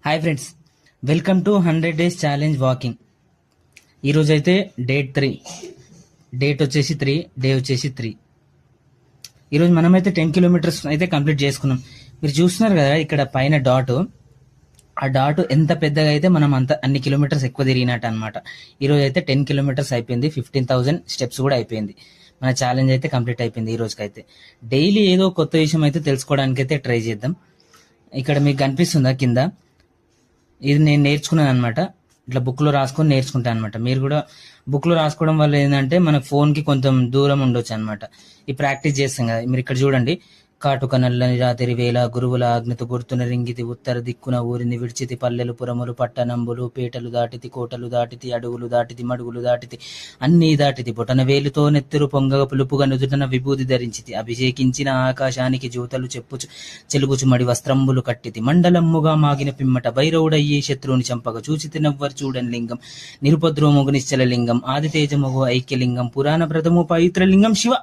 Hi friends, welcome to 100 days challenge walking. ఈరోజు అయితే date 3, date వచ్చేసి 3, డే వచ్చేసి 3. ఈరోజు మనమైతే 10 కిలోమీటర్స్ అయితే కంప్లీట్ చేసుకున్నాం. మీరు చూస్తున్నారు కదా ఇక్కడ పైన డాట్, ఆ డాట్ ఎంత పెద్దగా అయితే మనం అన్ని కిలోమీటర్స్ ఎక్కువ తిరిగినట్టు అనమాట. ఈరోజు అయితే 10 కిలోమీటర్స్ అయిపోయింది, 15,000 స్టెప్స్ కూడా అయిపోయింది. మన ఛాలెంజ్ అయితే కంప్లీట్ అయిపోయింది. ఈ రోజుకైతే డైలీ ఏదో కొత్త విషయం అయితే తెలుసుకోవడానికి అయితే ట్రై చేద్దాం. ఇక్కడ మీకు కనిపిస్తుందా కింద, ఇది నేను నేర్చుకున్నాను అనమాట. ఇట్లా బుక్లో రాసుకొని నేర్చుకుంటాను అనమాట. మీరు కూడా బుక్లో రాసుకోవడం వల్ల ఏంటంటే మన ఫోన్కి కొంచెం దూరం ఉండొచ్చు అనమాట. ఈ ప్రాక్టీస్ చేస్తాం కదా. మీరు ఇక్కడ చూడండి, కాటుక నల్లని రాత్రి వేళ గురువుల ఆజ్ఞత గుర్తున రింగితి ఉత్తర దిక్కున ఊరిని విడిచితి పల్లెలు పురములు పట్టణంబులు పేటలు దాటితి కోటలు దాటితి అడవులు దాటితి మడుగులు దాటితి అన్నీ దాటితి బొటన వేలుతో నెత్తురు పొంగగ పులుపుగా నుదుటన విభూతి ధరించితి అభిషేకించిన ఆకాశానికి జ్యోతలు చెప్పుచు చెలుగుచు మడి వస్త్రంబులు కట్టితి మండలమ్ముగా మాగిన పిమ్మట భైరవుడయ్యే శత్రువుని చంపక చూచితి నవ్వరు చూడని లింగం నిరుపద్రోమోగు నిశ్చల లింగం ఆదితేజమోగు ఐక్యలింగం పురాణ ప్రథము పవిత్ర లింగం శివ.